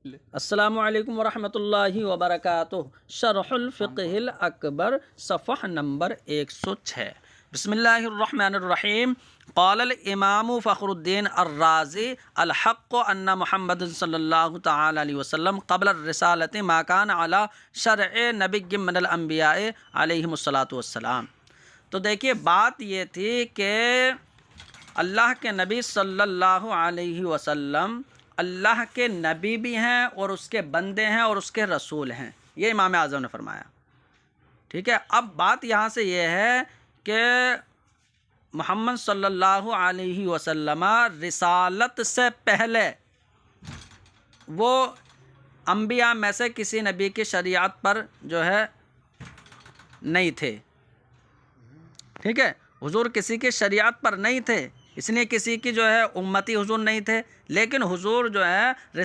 السلام علیکم ورحمۃ اللہ وبرکاتہ۔ شرح الفقہ الاکبر صفحہ نمبر 106۔ بسم اللہ الرحمن الرحیم۔ قال الامام فخر الدین الرازی الحق ان محمد صلی اللہ تعالی علیہ وسلم قبل الرسالۃ ما کان علی شرع نبی من الانبیاء علیہم الصلاۃ والسلام۔ تو دیکھیے بات یہ تھی کہ اللہ کے نبی صلی اللہ علیہ وسلم اللہ کے نبی بھی ہیں اور اس کے بندے ہیں اور اس کے رسول ہیں، یہ امام اعظم نے فرمایا۔ ٹھیک ہے، اب بات یہاں سے یہ ہے کہ محمد صلی اللہ علیہ وسلم رسالت سے پہلے وہ انبیاء میں سے کسی نبی کی شریعت پر جو ہے نہیں تھے۔ ٹھیک ہے، حضور کسی کی شریعت پر نہیں تھے، اس لیے کسی کی جو ہے امتی حضور نہیں تھے، لیکن حضور جو ہے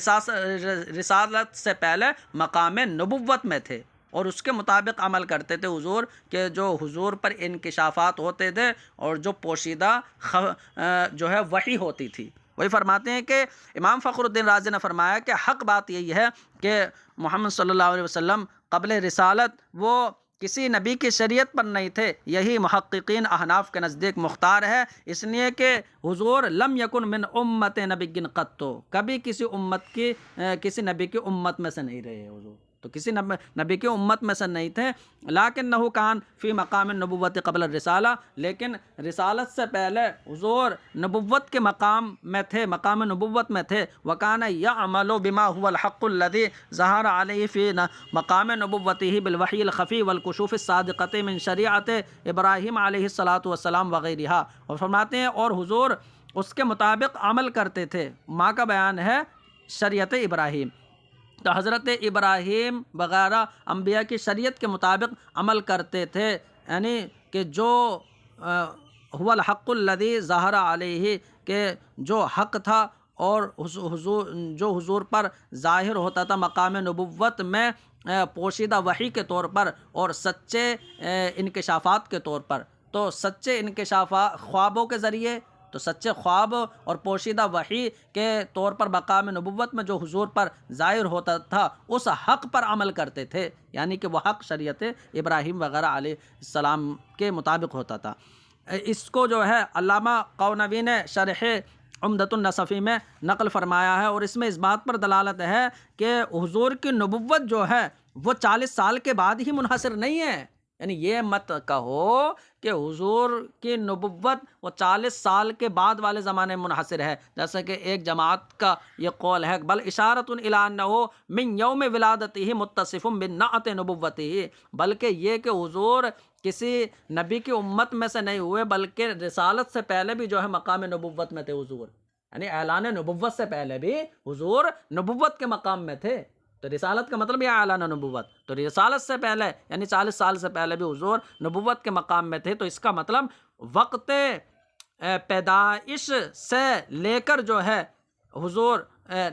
رسالت سے پہلے مقام نبوت میں تھے اور اس کے مطابق عمل کرتے تھے حضور، کہ جو حضور پر انکشافات ہوتے تھے اور جو پوشیدہ جو ہے وحی ہوتی تھی۔ وہی فرماتے ہیں کہ امام فخر الدین رازی نے فرمایا کہ حق بات یہی ہے کہ محمد صلی اللہ علیہ وسلم قبل رسالت وہ کسی نبی کی شریعت پر نہیں تھے، یہی محققین احناف کے نزدیک مختار ہے، اس لیے کہ حضور لم یکن من امت نبی قط، کبھی کسی امت کی کسی نبی کی امت میں سے نہیں رہے حضور، تو کسی نبی کی امت میں سے نہیں تھے۔ لیکنہ کان فی مقام النبوت قبل الرسالہ، لیکن رسالت سے پہلے حضور نبوت کے مقام میں تھے، مقام نبوت میں تھے۔ وکان یعمل بما هو الحق الذی ظہر علیہ فی مقام نبوتہ بالوحی الخفی والکشوف الصادقۃ من شریعت ابراہیم علیہ الصلاۃ والسلام وغیرہ، اور فرماتے ہیں اور حضور اس کے مطابق عمل کرتے تھے۔ ماں کا بیان ہے شریعت ابراہیم، تو حضرت ابراہیم وغیرہ انبیاء کی شریعت کے مطابق عمل کرتے تھے، یعنی کہ جو هو الحق الذی ظہر علیہ، کہ جو حق تھا اور جو حضور پر ظاہر ہوتا تھا مقام نبوت میں پوشیدہ وحی کے طور پر اور سچے انکشافات کے طور پر۔ تو سچے انکشافات خوابوں کے ذریعے، تو سچے خواب اور پوشیدہ وحی کے طور پر مقام نبوت میں جو حضور پر ظاہر ہوتا تھا اس حق پر عمل کرتے تھے، یعنی کہ وہ حق شریعت ابراہیم وغیرہ علیہ السلام کے مطابق ہوتا تھا۔ اس کو جو ہے علامہ قونوی نے شرح عمدۃ النصفی میں نقل فرمایا ہے، اور اس میں اس بات پر دلالت ہے کہ حضور کی نبوت جو ہے وہ 40 سال کے بعد ہی منحصر نہیں ہے، یعنی یہ مت کہو کہ حضور کی نبوت وہ 40 سال کے بعد والے زمانے میں منحصر ہے، جیسا کہ ایک جماعت کا یہ قول ہے، بل اشارۃ الی انہ من یوم ولادتہ متصف بنعت نبوتہ، بلکہ یہ کہ حضور کسی نبی کی امت میں سے نہیں ہوئے بلکہ رسالت سے پہلے بھی جو ہے مقام نبوت میں تھے حضور، یعنی اعلان نبوت سے پہلے بھی حضور نبوت کے مقام میں تھے۔ تو رسالت کا مطلب یہ اعلان نبوت، تو رسالت سے پہلے یعنی 40 سال سے پہلے بھی حضور نبوت کے مقام میں تھے، تو اس کا مطلب وقت پیدائش سے لے کر جو ہے حضور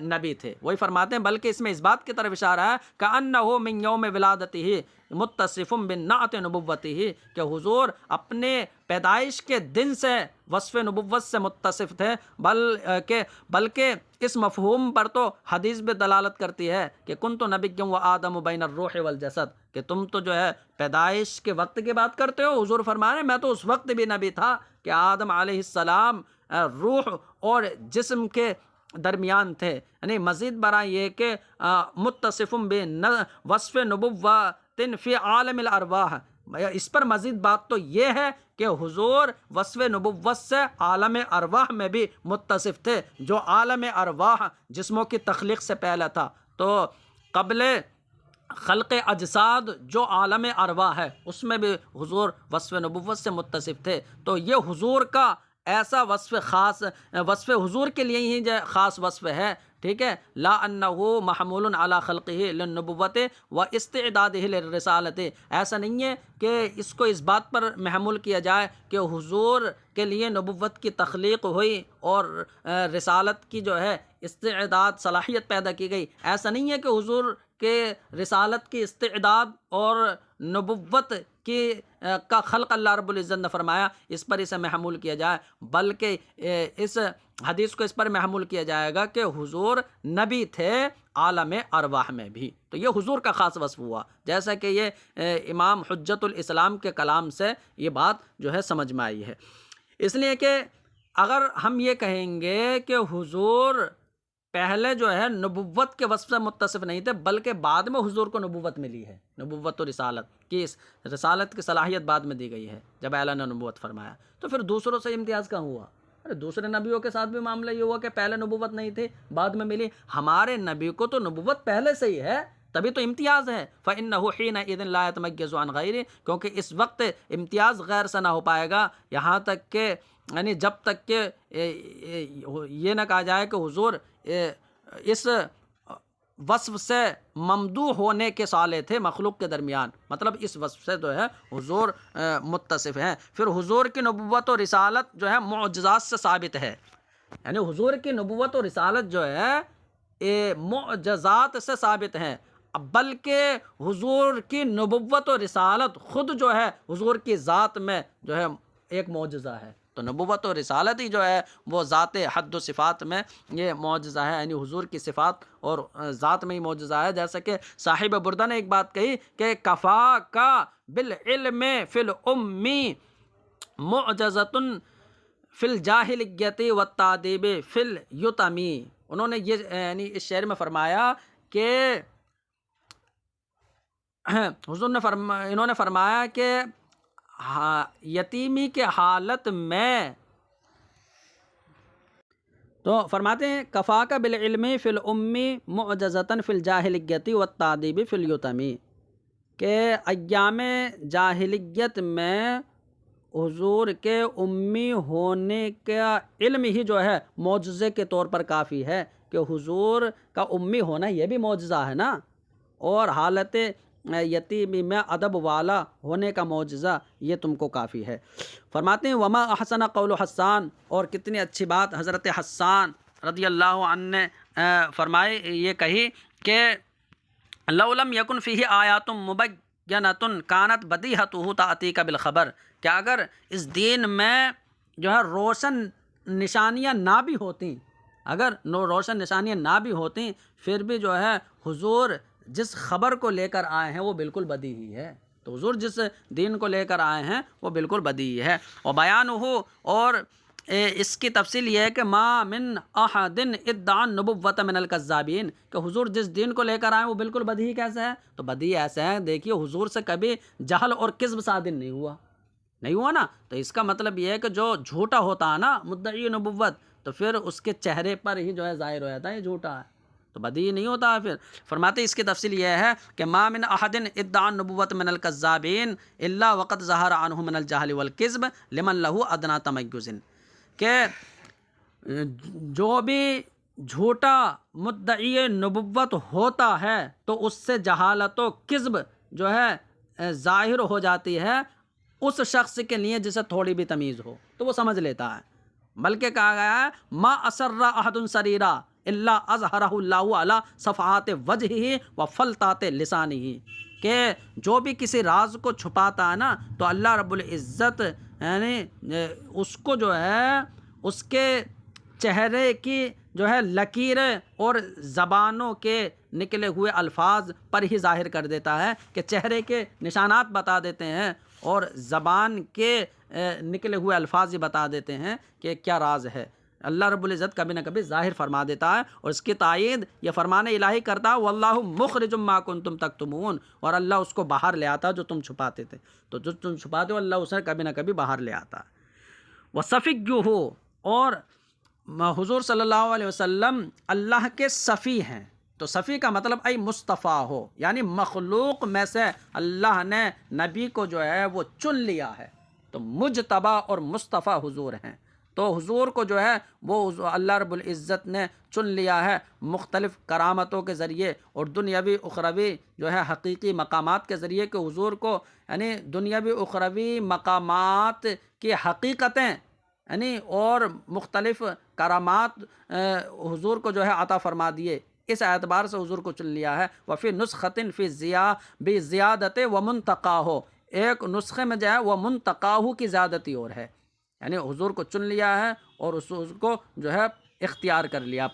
نبی تھے۔ وہی فرماتے ہیں بلکہ اس میں اس بات کی طرف اشارہ ہے کأنہ من یوم ولادتہ متصف بنعت نبوتہ، کہ حضور اپنے پیدائش کے دن سے وصف نبوت سے متصف تھے، بلکہ اس مفہوم پر تو حدیث بھی دلالت کرتی ہے کہ کنت نبی و آدم بین الروح والجسد، کہ تم تو جو ہے پیدائش کے وقت کی بات کرتے ہو، حضور فرما رہے ہیں میں تو اس وقت بھی نبی تھا کہ آدم علیہ السلام روح اور جسم کے درمیان تھے، یعنی مزید برآں یہ کہ متصف بوصف نبوت فی عالم الارواح، اس پر مزید بات تو یہ ہے کہ حضور وصف نبوت سے عالم ارواح میں بھی متصف تھے، جو عالم ارواح جسموں کی تخلیق سے پہلا تھا، تو قبل خلق اجساد جو عالم ارواح ہے اس میں بھی حضور وصف نبوت سے متصف تھے۔ تو یہ حضور کا ایسا وصف خاص، وصف حضور کے لیے ہی جو خاص وصف ہے، ٹھیک ہے، لا انہ محمول علی خلقہ للنبوت و استعدادہ للرسالت، ایسا نہیں ہے کہ اس کو اس بات پر محمول کیا جائے کہ حضور کے لیے نبوت کی تخلیق ہوئی اور رسالت کی جو ہے استعداد صلاحیت پیدا کی گئی، ایسا نہیں ہے کہ حضور کے رسالت کی استعداد اور نبوت کی کا خلق اللہ رب العزت نے فرمایا اس پر اسے محمول کیا جائے، بلکہ اس حدیث کو اس پر محمول کیا جائے گا کہ حضور نبی تھے عالم ارواح میں بھی۔ تو یہ حضور کا خاص وصف ہوا، جیسا کہ یہ امام حجت الاسلام کے کلام سے یہ بات جو ہے سمجھ میں آئی ہے۔ اس لیے کہ اگر ہم یہ کہیں گے کہ حضور پہلے جو ہے نبوت کے وصف سے متصف نہیں تھے، بلکہ بعد میں حضور کو نبوت ملی ہے، نبوت و رسالت کی، رسالت کی صلاحیت بعد میں دی گئی ہے جب اعلان نبوت فرمایا، تو پھر دوسروں سے امتیاز کہاں ہوا؟ ارے دوسرے نبیوں کے ساتھ بھی معاملہ یہ ہوا کہ پہلے نبوت نہیں تھی، بعد میں ملی۔ ہمارے نبی کو تو نبوت پہلے سے ہی ہے، تبھی تو امتیاز ہے۔ فَإِنَّهُ حِينَئِذٍ لَا يَتَمَيَّزُ عَنْ غَيْرِهِ، کیونکہ اس وقت امتیاز غیر سے نہ ہو پائے گا، یہاں تک کہ یعنی جب تک کہ یہ نہ کہا جائے کہ حضور اس وصف سے ممدوح ہونے کے صالح تھے مخلوق کے درمیان، مطلب اس وصف سے جو ہے حضور متصف ہیں۔ پھر حضور کی نبوت و رسالت جو ہے معجزات سے ثابت ہے، یعنی حضور کی نبوت و رسالت جو ہے معجزات سے ثابت ہیں، بلکہ حضور کی نبوت و رسالت خود جو ہے حضور کی ذات میں جو ہے ایک معجزہ ہے۔ تو نبوت و رسالت ہی جو ہے وہ ذات حد و صفات میں یہ معجزہ ہے، یعنی حضور کی صفات اور ذات میں ہی معجزہ ہے۔ جیسا کہ صاحب بردہ نے ایک بات کہی کہ کفا کا بالعلم فی الامی معجزۃ فی الجاہلیت والتعذیب فی الیتمی۔ انہوں نے یہ یعنی اس شعر میں فرمایا کہ حضور نے انہوں نے فرمایا کہ یتیمی کے حالت میں، تو فرماتے ہیں کفا کا بالعلم فی الامی معجزۃ فی الجاہلیت والتعذیب فی الیتمی، کہ ایام جاہلیت میں حضور کے امی ہونے کا علم ہی جو ہے معجزے کے طور پر کافی ہے، کہ حضور کا امی ہونا یہ بھی معجزہ ہے نا، اور حالت یتیمی میں ادب والا ہونے کا معجزہ یہ تم کو کافی ہے۔ فرماتے ہیں وما احسن قول حسان، اور کتنی اچھی بات حضرت حسان رضی اللہ عنہ نے فرمائے، یہ کہی کہ لو لم یکن فیہ آیات مبینۃ کانت بدیہتہ تأتیک بالخبر، کہ اگر اس دین میں جو ہے روشن نشانیاں نہ بھی ہوتیں، اگر روشن نشانیاں نہ بھی ہوتیں، پھر بھی جو ہے حضور جس خبر کو لے کر آئے ہیں وہ بالکل بدیہی ہے۔ تو حضور جس دین کو لے کر آئے ہیں وہ بالکل بدیہی ہے۔ اور بیان ہو، اور اس کی تفصیل یہ ہے کہ ما من احد ادعى النبوۃ من الکذابین، کہ حضور جس دین کو لے کر آئے وہ بالکل بدیہی کیسے ہے؟ تو بدیہی ایسے ہے، دیکھیے حضور سے کبھی جہل اور کذب صادر نہیں ہوا نا، تو اس کا مطلب یہ ہے کہ جو جھوٹا ہوتا ہے نا مدعی نبوت، تو پھر اس کے چہرے پر ہی جو ہے ظاہر ہو جاتا ہے یہ جھوٹا ہے، تو بدیہی نہیں ہوتا ہے۔ پھر فرماتے اس کی تفصیل یہ ہے کہ ما من احد ادعى النبوۃ من الکذابین الا وقد ظہر عنہ من الجہل والکذب لمن لہ ادنی تمیز، کہ جو بھی جھوٹا مدعی نبوت ہوتا ہے تو اس سے جہالت و کذب جو ہے ظاہر ہو جاتی ہے اس شخص کے لیے جسے تھوڑی بھی تمیز ہو تو وہ سمجھ لیتا ہے۔ بلکہ کہا گیا ہے ما اسر احد سریرا الا اظہرہ اللہ علی صفحات وجہہ وفلتات لسانہ، کہ جو بھی کسی راز کو چھپاتا ہے نا تو اللہ رب العزت یعنی اس کو جو ہے اس کے چہرے کی جو ہے لکیریں اور زبانوں کے نکلے ہوئے الفاظ پر ہی ظاہر کر دیتا ہے، کہ چہرے کے نشانات بتا دیتے ہیں اور زبان کے نکلے ہوئے الفاظ ہی بتا دیتے ہیں کہ کیا راز ہے۔ اللہ رب العزت کبھی نہ کبھی ظاہر فرما دیتا ہے، اور اس کی تائید یہ فرمان الہی کرتا ہے واللہ مخرج ما کنتم تکتمون، اور اللہ اس کو باہر لے آتا جو تم چھپاتے تھے، تو جو تم چھپاتے ہو اللہ اسے کبھی نہ کبھی باہر لے آتا ہے۔ وصفیہ، اور حضور صلی اللہ علیہ وسلم اللہ کے صفی ہیں، تو صفی کا مطلب ای مصطفیٰ ہو، یعنی مخلوق میں سے اللہ نے نبی کو جو ہے وہ چن لیا ہے، تو مجتبی اور مصطفیٰ حضور ہیں، تو حضور کو جو ہے وہ اللہ رب العزت نے چن لیا ہے مختلف کرامتوں کے ذریعے اور دنیاوی اخروی جو ہے حقیقی مقامات کے ذریعے، کہ حضور کو یعنی دنیاوی اخروی مقامات کی حقیقتیں یعنی اور مختلف کرامات حضور کو جو ہے عطا فرما دیے، اس اعتبار سے حضور کو چن لیا ہے۔ وفی نسخۃ فی بزیادت و منتقاہ، ایک نسخے میں جو ہے وہ منتقاہ کی زیادتی اور ہے، یعنی حضور کو چن لیا ہے اور اس کو جو ہے اختیار کر لیا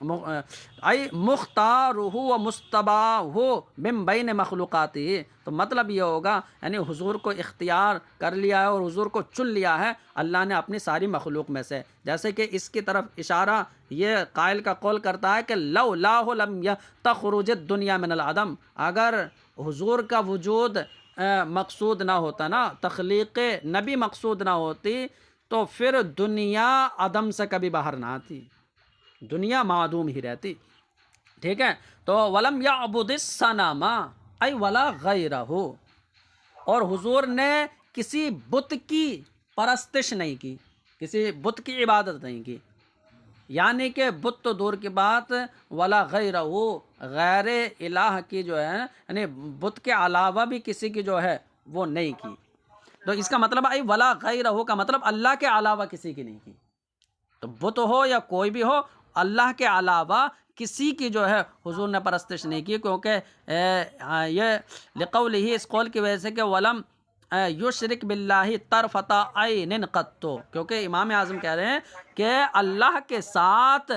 ای مختارہ و مصطباہ من بین مخلوقاتی، تو مطلب یہ ہوگا یعنی حضور کو اختیار کر لیا ہے اور حضور کو چن لیا ہے اللہ نے اپنی ساری مخلوق میں سے، جیسے کہ اس کی طرف اشارہ یہ قائل کا قول کرتا ہے کہ لولاہ لم تخرج الدنیا من العدم، اگر حضور کا وجود مقصود نہ ہوتا نا، تخلیق نبی مقصود نہ ہوتی تو پھر دنیا عدم سے کبھی باہر نہ آتی، دنیا معدوم ہی رہتی، ٹھیک ہے۔ تو ولم یعبد الصنم ای ولا غیرہ، اور حضور نے کسی بت کی پرستش نہیں کی، کسی بت کی عبادت نہیں کی، یعنی کہ بت تو دور کی بات، ولا غیرہ، غیر الہ کی جو ہے یعنی بت کے علاوہ بھی کسی کی جو ہے وہ نہیں کی، تو اس کا مطلب ای ولا غیرہ کا مطلب اللہ کے علاوہ کسی کی نہیں کی، تو بت ہو یا کوئی بھی ہو اللہ کے علاوہ کسی کی جو ہے حضور نے پرستش نہیں کی، کیونکہ یہ لقولہ، اس قول کی وجہ سے کہ ولم یشرک باللہ طرفۃ عین قط، کیونکہ امام اعظم کہہ رہے ہیں کہ اللہ کے ساتھ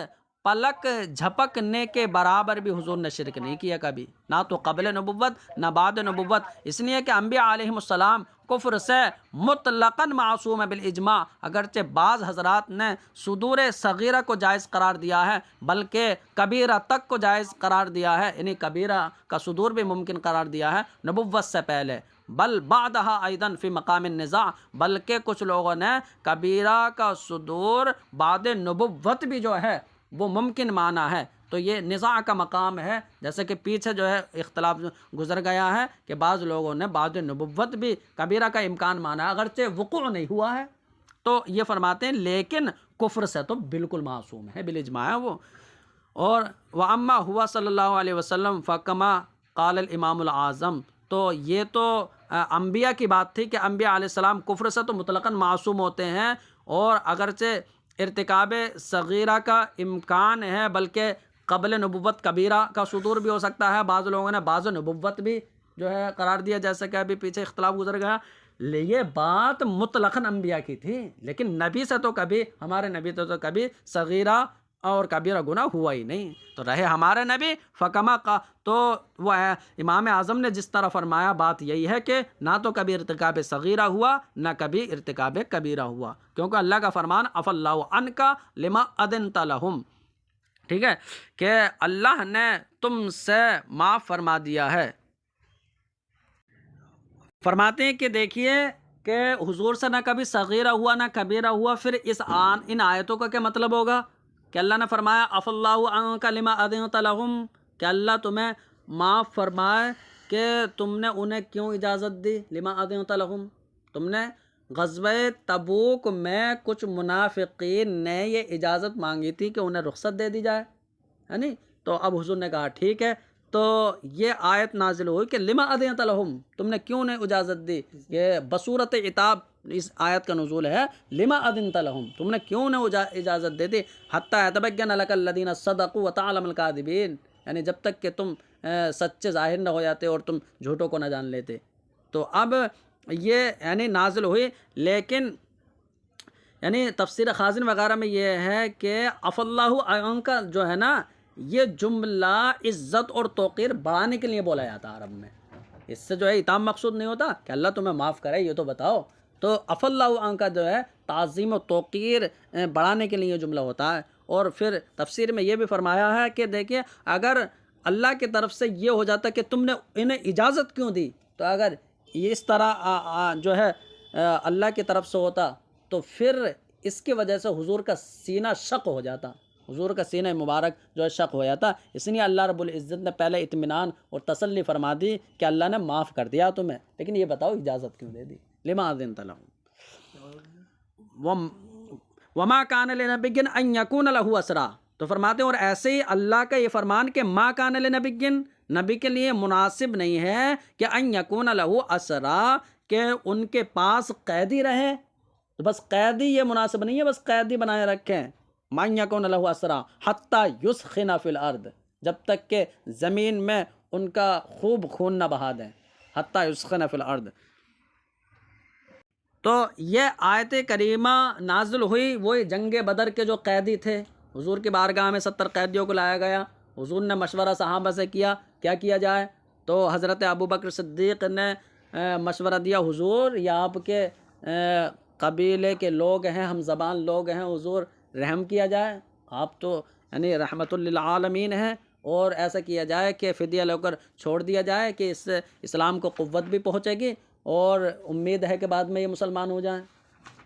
پلک جھپکنے کے برابر بھی حضور نے شرک نہیں کیا کبھی، نہ تو قبل نبوت نہ بعد نبوت، اس لیے کہ انبیاء علیہم السلام کفر سے مطلقاً معصوم ہے بالاجماع، اگرچہ بعض حضرات نے صدور صغیرہ کو جائز قرار دیا ہے بلکہ کبیرہ تک کو جائز قرار دیا ہے، یعنی کبیرہ کا صدور بھی ممکن قرار دیا ہے نبوت سے پہلے، بل بعدہا ایضاً فی مقام النزاع، بلکہ کچھ لوگوں نے کبیرہ کا صدور بعد نبوت بھی جو ہے وہ ممکن مانا ہے، تو یہ نزاع کا مقام ہے، جیسے کہ پیچھے جو ہے اختلاف گزر گیا ہے کہ بعض لوگوں نے بعد نبوت بھی کبیرہ کا امکان مانا ہے اگرچہ وقوع نہیں ہوا ہے، تو یہ فرماتے ہیں لیکن کفر سے تو بالکل معصوم ہے، بالاجماع ہے وہ۔ اور وَأَمَّا ہوا صلی اللہ علیہ وسلم فَكَمَا قال الامام العظم، تو یہ تو انبیاء کی بات تھی کہ انبیاء علیہ السلام کفر سے تو مطلقاً معصوم ہوتے ہیں، اور اگرچہ ارتکاب صغیرہ کا امکان ہے بلکہ قبل نبوت کبیرہ کا صدور بھی ہو سکتا ہے، بعض لوگوں نے بعض نبوت بھی جو ہے قرار دیا، جیسا کہ ابھی پیچھے اختلاف گزر گیا، یہ بات مطلقاً انبیاء کی تھی، لیکن نبی سے تو کبھی، ہمارے نبی تو کبھی صغیرہ اور کبیرہ گناہ ہوا ہی نہیں، تو رہے ہمارے نبی فکما کا، تو وہ امام اعظم نے جس طرح فرمایا بات یہی ہے کہ نہ تو کبھی ارتکاب صغیرہ ہوا نہ کبھی ارتکاب کبیرہ ہوا، کیونکہ اللہ کا فرمان عفا اللہ عنک لما اذنت لہم، ٹھیک ہے، کہ اللہ نے تم سے معاف فرما دیا ہے۔ فرماتے ہیں کہ دیکھیے کہ حضور سے نہ کبھی صغیرہ ہوا نہ کبیرہ ہوا، پھر ان آیتوں کا کیا مطلب ہوگا کہ اللہ نے فرمایا عفا اللہ عنک لما اذنت لہم، کہ اللہ تمہیں معاف فرمائے کہ تم نے انہیں کیوں اجازت دی، لما اذنت لہم، تم نے غزوہ تبوک میں کچھ منافقین نے یہ اجازت مانگی تھی کہ انہیں رخصت دے دی جائے، ہے نہیں، تو اب حضور نے کہا ٹھیک ہے، تو یہ آیت نازل ہوئی کہ لما اذنت لہم، تم نے کیوں انہیں اجازت دی، یہ بصورت عتاب اس آیت کا نزول ہے، لما اذنت لہم، تم نے کیوں انہیں اجازت دے دی، حتی یتبین لک الذین صدقوا وتعلم الکاذبین، یعنی جب تک کہ تم سچے ظاہر نہ ہو جاتے اور تم جھوٹوں کو نہ جان لیتے، تو اب یہ یعنی نازل ہوئی، لیکن یعنی تفسیر خازن وغیرہ میں یہ ہے کہ عفا اللہ عنک جو ہے نا، یہ جملہ عزت اور توقیر بڑھانے کے لیے بولا جاتا ہے عرب میں، اس سے جو ہے عتاب مقصود نہیں ہوتا کہ اللہ تمہیں معاف کرے، یہ تو بتاؤ، تو عفا اللہ عنک جو ہے تعظیم و توقیر بڑھانے کے لیے یہ جملہ ہوتا ہے۔ اور پھر تفسیر میں یہ بھی فرمایا ہے کہ دیکھیے اگر اللہ کی طرف سے یہ ہو جاتا کہ تم نے انہیں اجازت کیوں دی، تو اگر اس طرح جو ہے اللہ کی طرف سے ہوتا تو پھر اس کی وجہ سے حضور کا سینہ شق ہو جاتا، حضور کا سینہ مبارک جو ہے شق ہو جاتا، اس لیے اللہ رب العزت نے پہلے اطمینان اور تسلی فرما دی کہ اللہ نے معاف کر دیا تمہیں، لیکن یہ بتاؤ اجازت کیوں دے دی، لما اذنت لہم وما کان لنبی ان یکون لہ اسریٰ، تو فرماتے ہیں اور ایسے ہی اللہ کا یہ فرمان کہ ما کان لنبی، نبی کے لیے مناسب نہیں ہے کہ ان یکون لہ اسریٰ، کہ ان کے پاس قیدی رہے، تو بس قیدی یہ مناسب نہیں ہے، بس قیدی بنائے رکھیں، ما یکون لہ اسریٰ حتی یسخن فی الارض، جب تک کہ زمین میں ان کا خوب خون نہ بہا دیں، حتی یسخن فی الارض۔ تو یہ آیت کریمہ نازل ہوئی وہی جنگ بدر کے جو قیدی تھے، حضور کی بارگاہ میں 70 قیدیوں کو لایا گیا، حضور نے مشورہ صحابہ سے کیا کیا جائے، تو حضرت ابوبکر صدیق نے مشورہ دیا، حضور یہ آپ کے قبیلے کے لوگ ہیں، ہم زبان لوگ ہیں، حضور رحم کیا جائے، آپ تو یعنی رحمت للعالمین ہیں، اور ایسا کیا جائے کہ فدیہ لے کر چھوڑ دیا جائے کہ اس سے اسلام کو قوت بھی پہنچے گی اور امید ہے کہ بعد میں یہ مسلمان ہو جائیں۔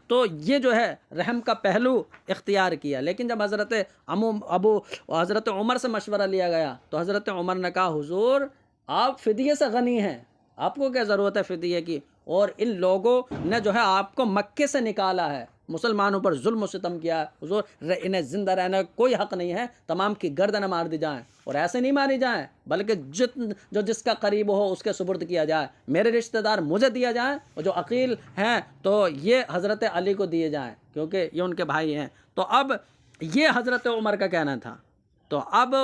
تو یہ جو ہے رحم کا پہلو اختیار کیا۔ لیکن جب حضرت عمر سے مشورہ لیا گیا تو حضرت عمر نے کہا، حضور آپ فدیے سے غنی ہیں، آپ کو کیا ضرورت ہے فدیے کی، اور ان لوگوں نے جو ہے آپ کو مکے سے نکالا ہے، مسلمانوں پر ظلم و ستم کیا ہے، حضور انہیں زندہ رہنے کا کوئی حق نہیں ہے، تمام کی گردنیں مار دی جائیں، اور ایسے نہیں ماری جائیں بلکہ جو جس کا قریب ہو اس کے سپرد کیا جائے، میرے رشتہ دار مجھے دیا جائیں، اور جو عقیل ہیں تو یہ حضرت علی کو دیے جائیں کیونکہ یہ ان کے بھائی ہیں۔ تو اب یہ حضرت عمر کا کہنا تھا، تو اب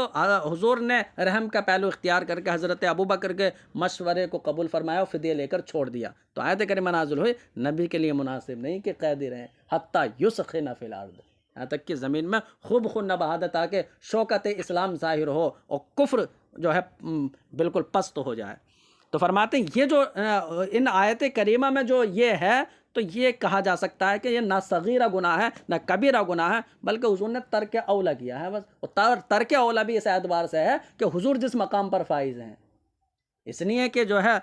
حضور نے رحم کا پہلو اختیار کر کے حضرت ابوبکر کے مشورے کو قبول فرمایا اور فدیہ لے کر چھوڑ دیا۔ تو آیت کریمہ نازل ہوئی، نبی کے لیے مناسب نہیں کہ قیدی رہیں حتیٰ یسخن فی الارض، یہاں تک کہ زمین میں خوب خون نہ بہا دے تاکہ شوکت اسلام ظاہر ہو اور کفر جو ہے بالکل پست ہو جائے۔ تو فرماتے ہیں یہ جو ان آیت کریمہ میں جو یہ ہے تو یہ کہا جا سکتا ہے کہ یہ نہ صغیرہ گناہ ہے نہ کبیرہ گناہ ہے، بلکہ حضور نے ترک اولا کیا ہے بس، اور ترک اولا بھی اس اعتبار سے ہے کہ حضور جس مقام پر فائز ہیں، اس لیے کہ جو ہے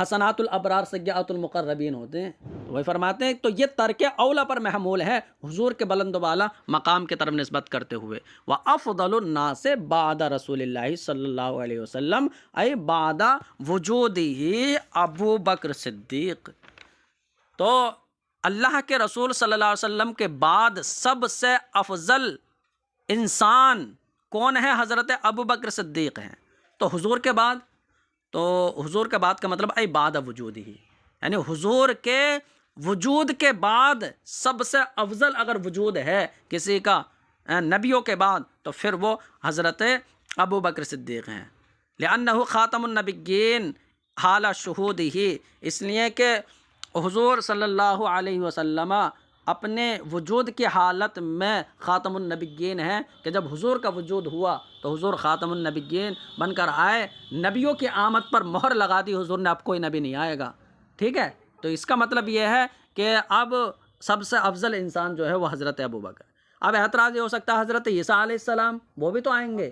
حسنات الابرار سیئات المقربین ہوتے ہیں، وہی فرماتے ہیں تو یہ ترک اولا پر محمول ہے، حضور کے بلند و بالا مقام کی طرف نسبت کرتے ہوئے۔ وَأَفْضَلُ النَّاسِ بَعْدَ رسول اللہ صلی اللہ علیہ وسلم ای بعد وجودہ ابو بکر صدیق، تو اللہ کے رسول صلی اللہ علیہ وسلم کے بعد سب سے افضل انسان کون ہے؟ حضرت ابو بکر صدیق ہیں۔ تو حضور کے بعد، تو حضور کے بعد کا مطلب ای بعد وجود ہی، یعنی حضور کے وجود کے بعد سب سے افضل اگر وجود ہے کسی کا نبیوں کے بعد تو پھر وہ حضرت ابو بکر صدیق ہیں، لأنہ خاتم النبیین حال شہود ہی، اس لیے کہ حضور صلی اللہ علیہ وسلم اپنے وجود کی حالت میں خاتم النبیین ہیں کہ جب حضور کا وجود ہوا تو حضور خاتم النبیین بن کر آئے، نبیوں کی آمد پر مہر لگا دی حضور نے، اب کوئی نبی نہیں آئے گا، ٹھیک ہے۔ تو اس کا مطلب یہ ہے کہ اب سب سے افضل انسان جو ہے وہ حضرت ابو بکر۔ اب اعتراض یہ ہو سکتا ہے حضرت عیسیٰ علیہ السلام وہ بھی تو آئیں گے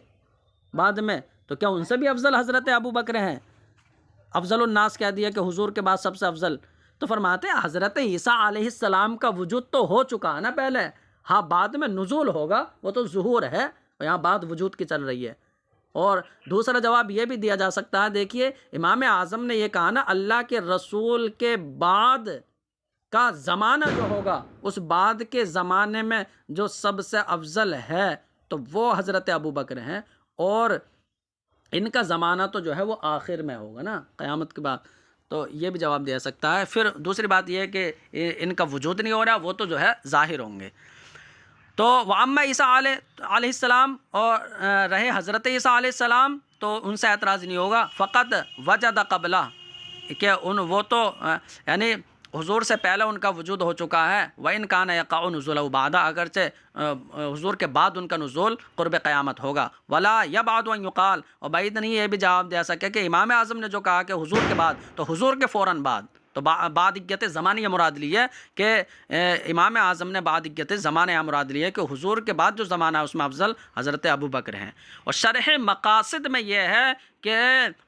بعد میں، تو کیا ان سے بھی افضل حضرت ابو بکر ہیں؟ افضل الناس کہہ دیا کہ حضور کے بعد سب سے افضل، تو فرماتے ہیں حضرت عیسیٰ علیہ السلام کا وجود تو ہو چکا ہے نا پہلے، ہاں بعد میں نزول ہوگا، وہ تو ظہور ہے، اور یہاں بات وجود کی چل رہی ہے۔ اور دوسرا جواب یہ بھی دیا جا سکتا ہے، دیکھیے امام اعظم نے یہ کہا نا، اللہ کے رسول کے بعد کا زمانہ جو ہوگا اس بعد کے زمانے میں جو سب سے افضل ہے تو وہ حضرت ابو بکر ہیں، اور ان کا زمانہ تو جو ہے وہ آخر میں ہوگا نا قیامت کے بعد، تو یہ بھی جواب دیا سکتا ہے۔ پھر دوسری بات یہ ہے کہ ان کا وجود نہیں ہو رہا، وہ تو جو ہے ظاہر ہوں گے۔ تو وَأَمَّا عیسیٰ علیہ السلام، اور رہے حضرت عیسیٰ علیہ السلام تو ان سے اعتراض نہیں ہوگا، فقط وجد قبلہ، کہ وہ تو یعنی حضور سے پہلے ان کا وجود ہو چکا ہے، وَإِنْ كَانَ يَقَعُ نُزُولُهُ بَعْدَ، اگرچہ حضور کے بعد ان کا نزول قرب قیامت ہوگا، وَلَا يَبْعَدُ أَنْ يُقَالَ، اور بعید نہیں یہ بھی جواب دے سکے کہ امام اعظم نے جو کہا کہ حضور کے بعد، تو حضور کے فوراً بعد، تو بعدیت زمانیہ مراد لی ہے کہ امام اعظم نے بعدیت زمانیہ مراد لی ہے کہ حضور کے بعد جو زمانہ ہے اس میں افضل حضرت ابو بکر ہیں۔ اور شرح مقاصد میں یہ ہے کہ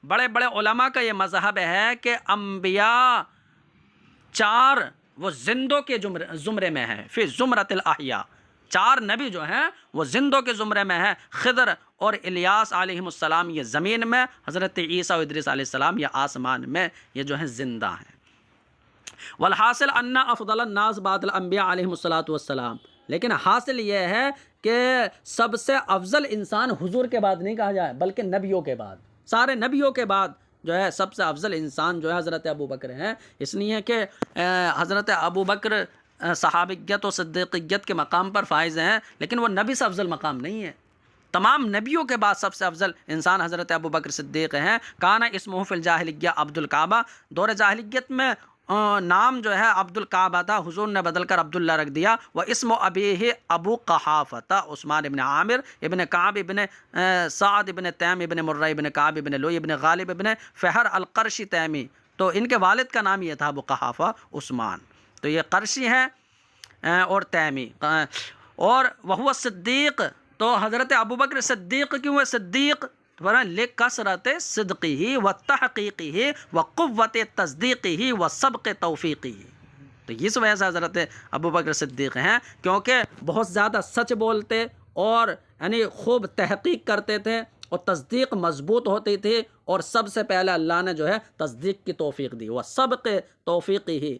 بڑے بڑے علماء کا یہ مذہب ہے کہ انبیاء 4 وہ زندوں کے زمرے میں ہیں، فی زمرۃ الاحیاء، 4 نبی جو ہیں وہ زندوں کے زمرے میں ہیں، خضر اور الیاس علیہم السلام یہ زمین میں، حضرت عیسیٰ و ادریس علیہ السلام یہ آسمان میں، یہ جو ہیں زندہ ہیں۔ والحاصل ان افضل الناس بعد الانبیاء علیہم السلام، لیکن حاصل یہ ہے کہ سب سے افضل انسان حضور کے بعد نہیں کہا جائے بلکہ نبیوں کے بعد، سارے نبیوں کے بعد جو ہے سب سے افضل انسان جو ہے حضرت ابو بکر ہیں، اس لیے کہ حضرت ابو بکر صحابیت و صدیقیت کے مقام پر فائز ہیں، لیکن وہ نبی سے افضل مقام نہیں ہے۔ تمام نبیوں کے بعد سب سے افضل انسان حضرت ابو بکر صدیق ہیں۔ کانا اسمہ فی الجاہلیہ عبد الکعبہ، دور جاہلیت میں نام جو ہے عبد الکعبہ تھا، حضور نے بدل کر عبداللہ رکھ دیا. وہ اسم ابیہ ابو قحافہ تھا، عثمان ابن عامر ابن کعب ابن سعد ابن تیم ابن مرہ ابن کعب ابن لوی ابن غالب ابن فہر القرشی تیمی. تو ان کے والد کا نام یہ تھا ابو قحافہ عثمان. تو یہ قرشی ہیں اور تیمی. اور وہ صدیق، تو حضرت ابوبکر صدیق کیوں ہے صدیق؟ لکثرت صدقہ و تحقیقہ و قوت تصدیقہ و سبق توفیقہ. تو اس وجہ سے حضرت ابوبکر صدیق ہیں، کیونکہ بہت زیادہ سچ بولتے اور یعنی خوب تحقیق کرتے تھے اور تصدیق مضبوط ہوتی تھی، اور سب سے پہلے اللہ نے جو ہے تصدیق کی توفیق دی. وہ سبق توفیقہ،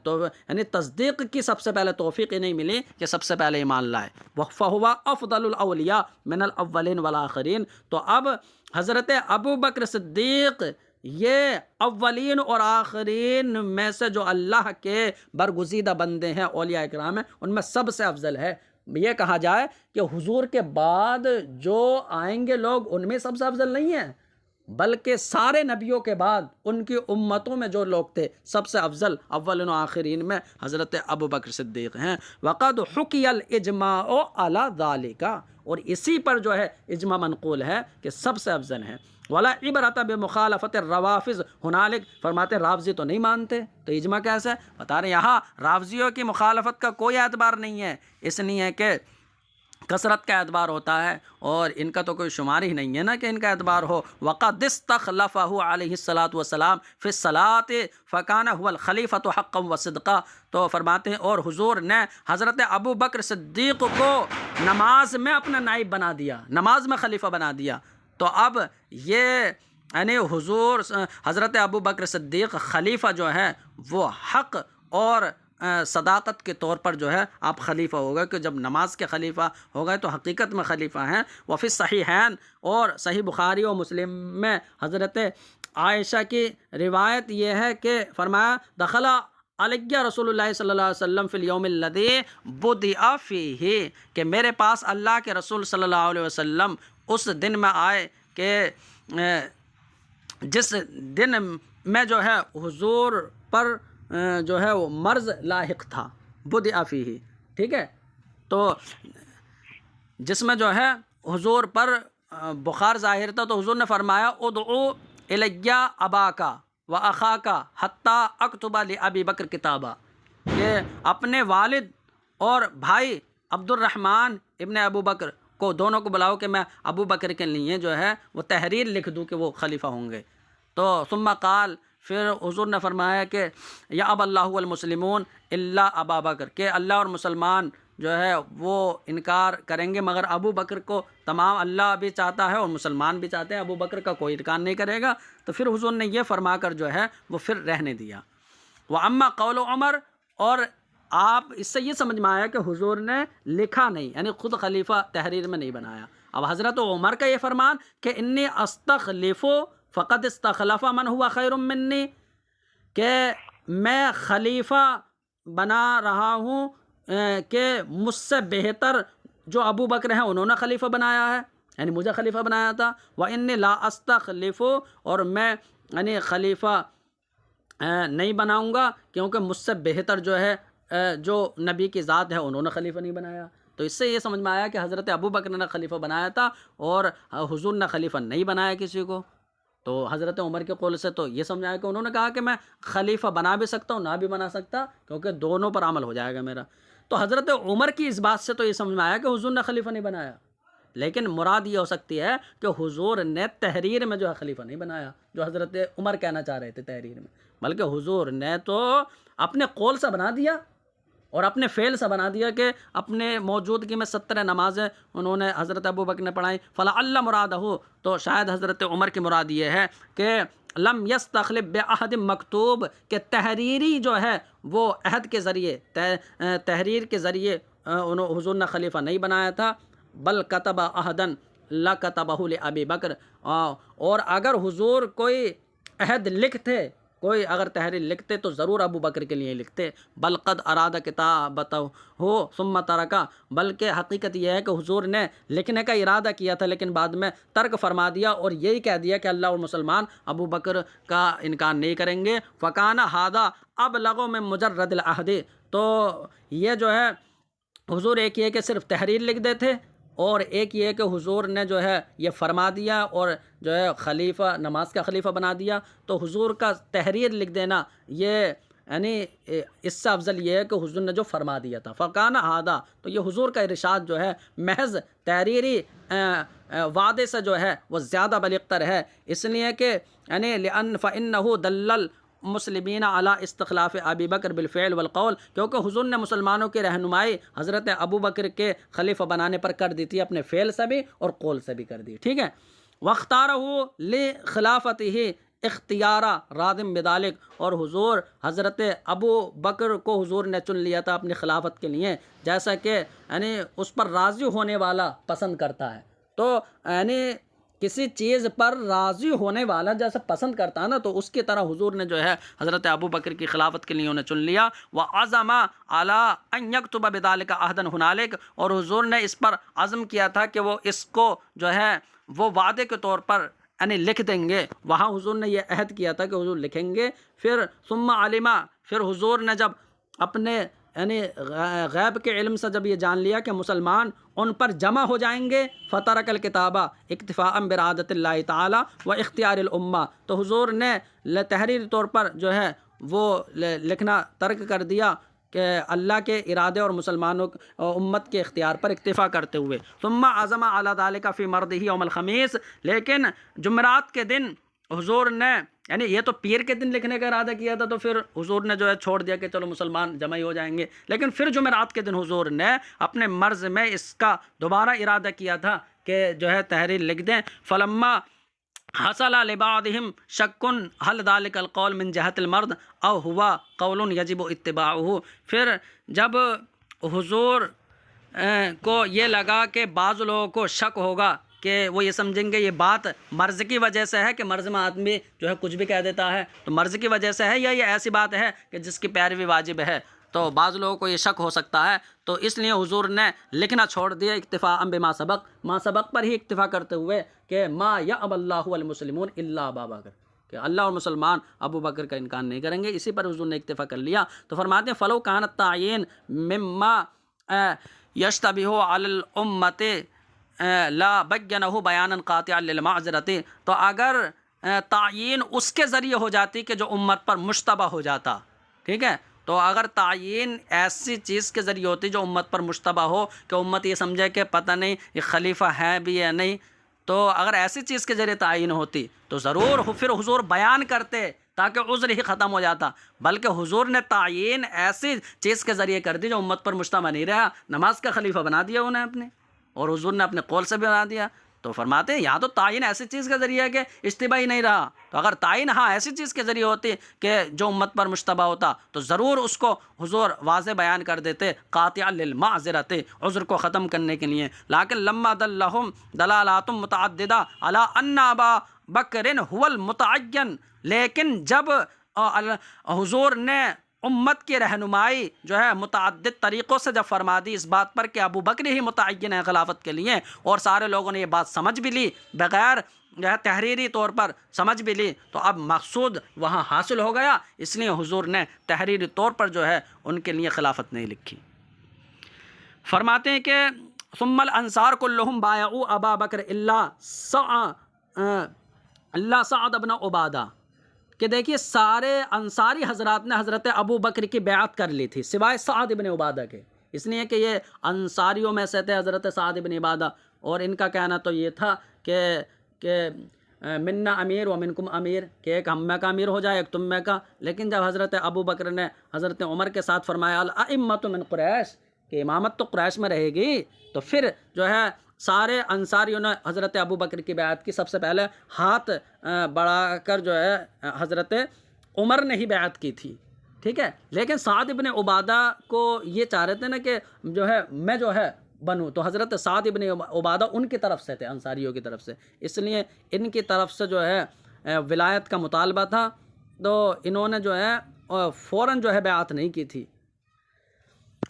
تو یعنی تصدیق کی سب سے پہلے توفیق ہی نہیں ملی کہ سب سے پہلے ایمان لائے. فَهُوَ أَفْضَلُ الْأَوْلِيَاءِ مِنَ الْأَوَّلِينَ وَالْآخِرِينَ. تو اب حضرت ابو بکر صدیق یہ اولین اور آخرین میں سے جو اللہ کے برگزیدہ بندے ہیں، اولیاء اکرام ہیں، ان میں سب سے افضل ہے. یہ کہا جائے کہ حضور کے بعد جو آئیں گے لوگ ان میں سب سے افضل نہیں ہیں، بلکہ سارے نبیوں کے بعد ان کی امتوں میں جو لوگ تھے سب سے افضل اولین و آخرین میں حضرت ابو بکر صدیق ہیں. وقد حکی الاجماع علی ذالک، اور اسی پر جو ہے اجماع منقول ہے کہ سب سے افضل ہیں. ولا عبرۃ بمخالفت الروافض ہنالک، فرماتے ہیں رافضی تو نہیں مانتے، تو اجماع کیسے؟ بتا رہے ہیں یہاں رافضیوں کی مخالفت کا کوئی اعتبار نہیں ہے، اس لیے کہ کثرت کا اعتبار ہوتا ہے اور ان کا تو کوئی شمار ہی نہیں ہے نا کہ ان کا اعتبار ہو. وقد استخلفہ علیہ الصلاۃ والسلام فی الصلاۃ فکان هو الخلیفۃ حقا وصدقا. تو فرماتے ہیں اور حضور نے حضرت ابو بکر صدیق کو نماز میں اپنا نائب بنا دیا، نماز میں خلیفہ بنا دیا. تو اب یہ یعنی حضور حضرت ابو بکر صدیق خلیفہ جو ہے وہ حق اور صداقت کے طور پر جو ہے آپ خلیفہ ہوگا، کہ جب نماز کے خلیفہ ہو گئے تو حقیقت میں خلیفہ ہیں. وفی صحیحین، اور صحیح بخاری و مسلم میں حضرت عائشہ کی روایت یہ ہے کہ فرمایا دخل علیہ رسول اللہ صلی اللہ علیہ وسلم فی الیوم الذی بدع فیہ، کہ میرے پاس اللہ کے رسول صلی اللہ علیہ وسلم اس دن میں آئے کہ جس دن میں جو ہے حضور پر جو ہے وہ مرض لاحق تھا، بدع فیہ، ٹھیک ہے. تو جس میں جو ہے حضور پر بخار ظاہر تھا، تو حضور نے فرمایا ادعو الی اباکا و اخاکا حتی اکتب لابی بکر کتابا، کہ اپنے والد اور بھائی عبد الرحمن ابن ابو بکر کو دونوں کو بلاؤ کہ میں ابو بکر کے لیے جو ہے وہ تحریر لکھ دوں کہ وہ خلیفہ ہوں گے. تو ثم قال، پھر حضور نے فرمایا کہ یا اب اللہ والمسلمون الا ابا بکر، کہ اللہ اور مسلمان جو ہے وہ انکار کریں گے مگر ابو بکر کو. تمام اللہ بھی چاہتا ہے اور مسلمان بھی چاہتے ہیں، ابو بکر کا کوئی انکار نہیں کرے گا. تو پھر حضور نے یہ فرما کر جو ہے وہ پھر رہنے دیا. وَأَمَّا قَوْلُ عمر، اور آپ اس سے یہ سمجھ میں آیا کہ حضور نے لکھا نہیں، یعنی خود خلیفہ تحریر میں نہیں بنایا. اب حضرت عمر کا یہ فرمان کہ انی استخلف فقد استخلف من ہوا خیر منی، کہ میں خلیفہ بنا رہا ہوں کہ مجھ سے بہتر جو ابو بکر ہیں انہوں نے خلیفہ بنایا ہے، یعنی مجھے خلیفہ بنایا تھا. وَإِنِّي لَا أَسْتَخْلِفُ، اور میں یعنی خلیفہ نہیں بناؤں گا کیونکہ مجھ سے بہتر جو ہے جو نبی کی ذات ہے انہوں نے خلیفہ نہیں بنایا. تو اس سے یہ سمجھ میں آیا کہ حضرت ابو بکر نے خلیفہ بنایا تھا اور حضور نے خلیفہ نہیں بنایا کسی کو. تو حضرت عمر کے قول سے تو یہ سمجھ آیا کہ انہوں نے کہا کہ میں خلیفہ بنا بھی سکتا ہوں نہ بھی بنا سکتا، کیونکہ دونوں پر عمل ہو جائے گا میرا. تو حضرت عمر کی اس بات سے تو یہ سمجھ میں آیا کہ حضور نے خلیفہ نہیں بنایا، لیکن مراد یہ ہو سکتی ہے کہ حضور نے تحریر میں جو ہے خلیفہ نہیں بنایا، جو حضرت عمر کہنا چاہ رہے تھے تحریر میں، بلکہ حضور نے تو اپنے قول سے بنا دیا اور اپنے فعل سے بنا دیا کہ اپنے موجودگی میں 70 نمازیں انہوں نے حضرت ابو بکر نے پڑھائیں. فلعل مرادہ، تو شاید حضرت عمر کی مراد یہ ہے کہ لم یستخلف بعہد مکتوب، کہ تحریری جو ہے وہ عہد کے ذریعے تحریر کے ذریعے حضور نے خلیفہ نہیں بنایا تھا. بل کتب عہدن لکتبہ لابی بکر، اور اگر حضور کوئی عہد لکھتے کوئی اگر تحریر لکھتے تو ضرور ابو بکر کے لیے لکھتے، بل قد اراد کتابتہ ہو ثم ترکا، بلکہ حقیقت یہ ہے کہ حضور نے لکھنے کا ارادہ کیا تھا لیکن بعد میں ترک فرما دیا اور یہی کہہ دیا کہ اللہ اور مسلمان ابو بکر کا انکار نہیں کریں گے۔ فکان ھذا ابلغ من مجرد العہد، تو یہ جو ہے حضور ایک یہ کہ صرف تحریر لکھ دیتے اور ایک یہ کہ حضور نے جو ہے یہ فرما دیا اور جو ہے خلیفہ نماز کا خلیفہ بنا دیا، تو حضور کا تحریر لکھ دینا یہ یعنی اس سے افضل یہ ہے کہ حضور نے جو فرما دیا تھا۔ فقان ھذا، تو یہ حضور کا ارشاد جو ہے محض تحریری وعدے سے جو ہے وہ زیادہ بلغ تر ہے، اس لیے کہ یعنی لأن فإنه دلل مسلمین علی استخلاف ابی بکر بالفعل والقول، کیونکہ حضور نے مسلمانوں کی رہنمائی حضرت ابو بکر کے خلیفہ بنانے پر کر دی تھی، اپنے فعل سے بھی اور قول سے بھی کر دی، ٹھیک ہے۔ واختارہ لخلافته اختیارا رادم بذالک، اور حضور حضرت ابو بکر کو حضور نے چن لیا تھا اپنی خلافت کے لیے، جیسا کہ یعنی اس پر راضی ہونے والا پسند کرتا ہے، تو یعنی کسی چیز پر راضی ہونے والا جیسا پسند کرتا ہے نا، تو اس کی طرح حضور نے جو ہے حضرت ابو بکر کی خلافت کے لیے انہیں چن لیا۔ وعزم علی ان یکتب بذلک عہدا ہنالک، اور حضور نے اس پر عزم کیا تھا کہ وہ اس کو جو ہے وہ وعدے کے طور پر یعنی لکھ دیں گے، وہاں حضور نے یہ عہد کیا تھا کہ حضور لکھیں گے۔ پھر ثم علم، پھر حضور نے جب اپنے یعنی غیب کے علم سے جب یہ جان لیا کہ مسلمان ان پر جمع ہو جائیں گے، فترک الکتابہ اکتفاء برعادت اللہ تعالی و اختیار الامہ، تو حضور نے تحریری طور پر جو ہے وہ لکھنا ترک کر دیا کہ اللہ کے ارادے اور مسلمانوں امت کے اختیار پر اکتفا کرتے ہوئے۔ ثم عزم علی ذلک فی مرضہ یوم الخمیس، لیکن جمعرات کے دن حضور نے یعنی یہ تو پیر کے دن لکھنے کا ارادہ کیا تھا، تو پھر حضور نے جو ہے چھوڑ دیا کہ چلو مسلمان جمع ہی ہو جائیں گے، لیکن پھر جمعرات کے دن حضور نے اپنے مرض میں اس کا دوبارہ ارادہ کیا تھا کہ جو ہے تحریر لکھ دیں۔ فلما حصل لبعضهم شک هل ذلك القول من جہت المرد او ہوا قول یجب اتباعہ، پھر جب حضور کو یہ لگا کہ بعض لوگوں کو شک ہوگا کہ وہ یہ سمجھیں گے یہ بات مرض کی وجہ سے ہے کہ مرض میں آدمی جو ہے کچھ بھی کہہ دیتا ہے، تو مرض کی وجہ سے ہے یا یہ ایسی بات ہے کہ جس کی پیروی واجب ہے، تو بعض لوگوں کو یہ شک ہو سکتا ہے، تو اس لیے حضور نے لکھنا چھوڑ دیا اکتفاء بما سبق، ما سبق پر ہی اکتفا کرتے ہوئے کہ ما یأبی اللہ والمسلمون الا ابا بکر، کہ اللہ اور مسلمان ابو بکر کا انکار نہیں کریں گے، اسی پر حضور نے اکتفا کر لیا۔ تو فرماتے ہیں فلو کان التعیین مما یشتبہ علی الامۃ لا بینہ بیانا قاطعا للمعذرۃ، تو اگر تعیین اس کے ذریعے ہو جاتی کہ جو امت پر مشتبہ ہو جاتا، ٹھیک ہے، تو اگر تعیین ایسی چیز کے ذریعے ہوتی جو امت پر مشتبہ ہو کہ امت یہ سمجھے کہ پتہ نہیں یہ خلیفہ ہے بھی یا نہیں، تو اگر ایسی چیز کے ذریعے تعیین ہوتی تو ضرور پھر حضور بیان کرتے تاکہ عذر ہی ختم ہو جاتا، بلکہ حضور نے تعیین ایسی چیز کے ذریعے کر دی جو امت پر مشتبہ نہیں رہا، نماز کا خلیفہ بنا دیا انہیں اپنے، اور حضور نے اپنے قول سے بھی بنا دیا۔ تو فرماتے ہیں یہاں تو تعین ایسی چیز کے ذریعے ہے کہ اشتباہ ہی نہیں رہا، تو اگر تعین ہاں ایسی چیز کے ذریعے ہوتی کہ جو امت پر مشتبہ ہوتا تو ضرور اس کو حضور واضح بیان کر دیتے قاطعا للمعذرۃ، عذر کو ختم کرنے کے لیے۔ لیکن لما دلہم دلالات متعددہ علی ان ابا بکر هو المتعین، لیکن جب حضور نے امت کی رہنمائی جو ہے متعدد طریقوں سے جب فرما دی اس بات پر کہ ابو بکر ہی متعین ہے خلافت کے لیے، اور سارے لوگوں نے یہ بات سمجھ بھی لی، بغیر جو ہے تحریری طور پر سمجھ بھی لی، تو اب مقصود وہاں حاصل ہو گیا، اس لیے حضور نے تحریری طور پر جو ہے ان کے لیے خلافت نہیں لکھی۔ فرماتے ہیں کہ ثم الانصار كلهم بايعوا ابا بکر اللہ سعد بن عبادہ، کہ دیکھیے سارے انصاری حضرات نے حضرت ابو بکر کی بیعت کر لی تھی سوائے سعد بن عبادہ کے، اس لیے کہ یہ انصاریوں میں سے تھے حضرت سعد بن عبادہ، اور ان کا کہنا تو یہ تھا کہ منا امیر و منکم امیر، کہ ایک ہم میں کا امیر ہو جائے ایک تم میں کا، لیکن جب حضرت ابو بکر نے حضرت عمر کے ساتھ فرمایا الائمۃ من قریش، کہ امامت تو قریش میں رہے گی، تو پھر جو ہے سارے انصاریوں نے حضرت ابو بکر کی بیعت کی، سب سے پہلے ہاتھ بڑھا کر جو ہے حضرت عمر نے ہی بیعت کی تھی، ٹھیک ہے، لیکن سعد بن عبادہ کو یہ چاہ رہے تھے نا کہ جو ہے میں جو ہے بنوں، تو حضرت سعد بن عبادہ ان کی طرف سے تھے، انصاریوں کی طرف سے، اس لیے ان کی طرف سے جو ہے ولایت کا مطالبہ تھا، تو انہوں نے جو ہے فوراً جو ہے بیعت نہیں کی تھی۔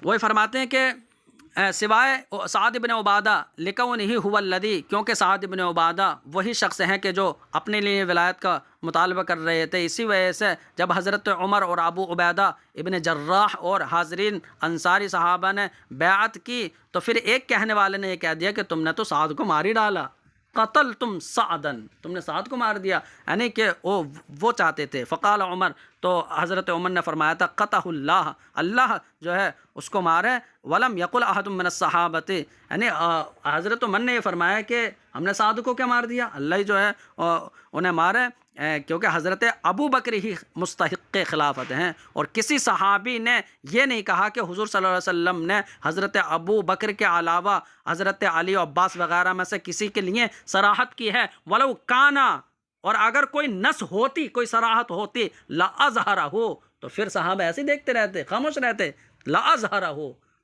وہی فرماتے ہیں کہ سوائے سعد بن عبادہ لکونہ هو الذی، کیونکہ سعد بن عبادہ وہی شخص ہیں کہ جو اپنے لیے ولایت کا مطالبہ کر رہے تھے، اسی وجہ سے جب حضرت عمر اور ابو عبیدہ ابن جراح اور حاضرین انصاری صحابہ نے بیعت کی تو پھر ایک کہنے والے نے یہ کہہ دیا کہ تم نے تو سعد کو مار ہی ڈالا، قتل تم سعدن، تم نے سعد کو مار دیا، یعنی کہ وہ چاہتے تھے۔ فقال عمر، تو حضرت عمر نے فرمایا تھا قطع اللہ، اللہ جو ہے اس کو مارے، ولم یقل احد من الصحابۃ، یعنی حضرت عمر نے یہ فرمایا کہ ہم نے سعد کو کیا مار دیا، اللہ ہی جو ہے انہیں مارے، کیونکہ حضرت ابو بکر ہی مستحق خلافت ہیں، اور کسی صحابی نے یہ نہیں کہا کہ حضور صلی اللہ علیہ وسلم نے حضرت ابو بکر کے علاوہ حضرت علی و عباس وغیرہ میں سے کسی کے لیے صراحت کی ہے، ولو کانا، اور اگر کوئی نص ہوتی، کوئی صراحت ہوتی، لأظہرہ، تو پھر صحابہ ایسے دیکھتے رہتے، خاموش رہتے، لأظہرہ،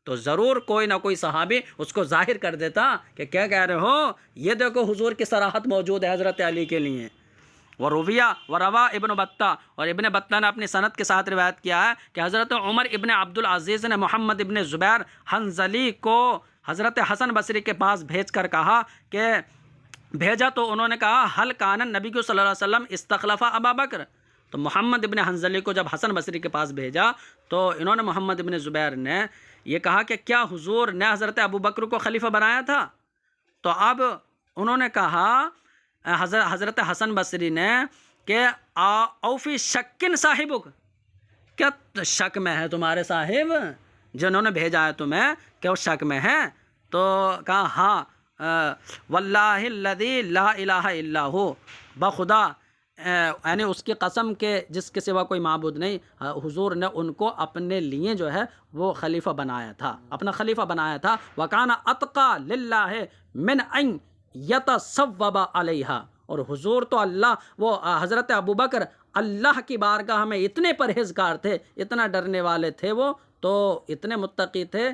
تو ضرور کوئی نہ کوئی صحابی اس کو ظاہر کر دیتا کہ کیا کہہ رہے ہو، یہ دیکھو حضور کی صراحت موجود ہے حضرت علی کے لیے۔ وروا ابن بطہ، اور ابن بطہ نے اپنی سند کے ساتھ روایت کیا ہے کہ حضرت عمر ابن عبدالعزیز نے محمد ابن زبیر حنظلی کو حضرت حسن بصری کے پاس بھیج کر کہا کہ بھیجا تو انہوں نے کہا حل کان النبی صلی اللہ علیہ وسلم استخلف ابا بکر، تو محمد ابن حنظلی کو جب حسن بصری کے پاس بھیجا تو انہوں نے محمد ابن زبیر نے یہ کہا کہ کیا حضور نے حضرت ابو بکر کو خلیفہ بنایا تھا؟ تو اب انہوں نے کہا حضرت حسن بصری نے کہ اوفی شکن صاحبک، کیا شک میں ہے تمہارے صاحب جنہوں نے بھیجا ہے تمہیں، کہ وہ شک میں ہے؟ تو کہا ہاں، واللہ الذی لا الہ الا ہو، بخدا، یعنی اس کی قسم کہ جس کے سوا کوئی معبود نہیں، حضور نے ان کو اپنے لیے جو ہے وہ خلیفہ بنایا تھا، اپنا خلیفہ بنایا تھا۔ وَكَانَ أَتْقَى لِلَّهِ مِنْ أَنْ يَتَصَوَّبَ عَلَيْهَا، اور حضور تو اللہ، وہ حضرت ابو بکر اللہ کی بارگاہ میں اتنے پرہیزگار تھے، اتنا ڈرنے والے تھے، وہ تو اتنے متقی تھے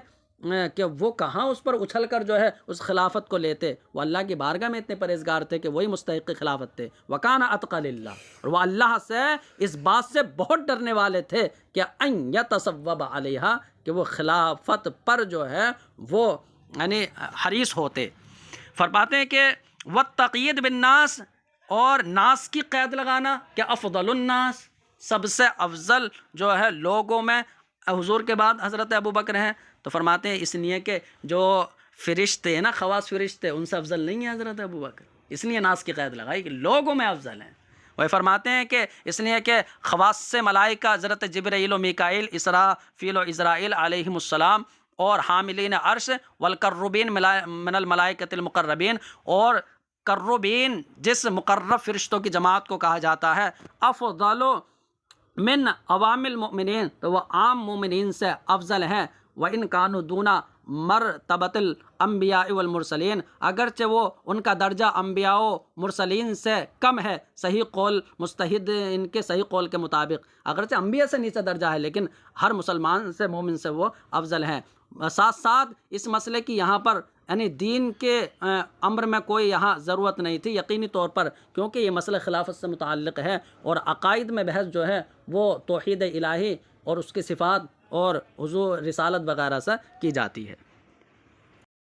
کہ وہ کہاں اس پر اچھل کر جو ہے اس خلافت کو لیتے، وہ اللہ کی بارگاہ میں اتنے پرہیزگار تھے کہ وہی مستحق خلافت تھے۔ وَكَانَ أَتْقَى لِلَّهِ، اور وہ اللہ سے اس بات سے بہت ڈرنے والے تھے کہ أَن يَتَصَوَّبَ عَلَيْهَا، کہ وہ خلافت پر جو ہے وہ یعنی حریص ہوتے۔ فرماتے ہیں کہ وَالتَّقْیِیدُ بِالنَّاسِ، اور ناس کی قید لگانا کہ افضل الناس، سب سے افضل جو ہے لوگوں میں حضور کے بعد حضرت ابو بکر ہیں، تو فرماتے ہیں اس لیے کہ جو فرشتے ہیں نا، خواص فرشتے، ان سے افضل نہیں ہے حضرت ابو بکر، اس لیے ناس کی قید لگائی کہ لوگوں میں افضل ہیں۔ وہ فرماتے ہیں کہ اس لیے کہ خواص سے ملائکہ حضرت جبرائیل و میکائیل، اسرافیل و اسرائیل علیہم السلام، اور حاملین عرش، والقربین من الملائکۃ المقربین، اور قربین جس مقرب فرشتوں کی جماعت کو کہا جاتا ہے، افضل من عوام المؤمنین، تو وہ عام مومنین سے افضل ہیں، وَإِن كَانُوا دُونَ مرتبۃ الانبیاء والمرسلین، اگرچہ وہ ان کا درجہ انبیاء و مرسلین سے کم ہے، صحیح قول مستحد ان کے صحیح قول کے مطابق، اگرچہ انبیاء سے نیچے درجہ ہے لیکن ہر مسلمان سے، مومن سے وہ افضل ہیں۔ ساتھ ساتھ اس مسئلے کی یہاں پر یعنی دین کے امر میں کوئی یہاں ضرورت نہیں تھی یقینی طور پر، کیونکہ یہ مسئلہ خلافت سے متعلق ہے، اور عقائد میں بحث جو ہے وہ توحید الہی اور اس کی صفات اور حضور رسالت وغیرہ سے کی جاتی ہے۔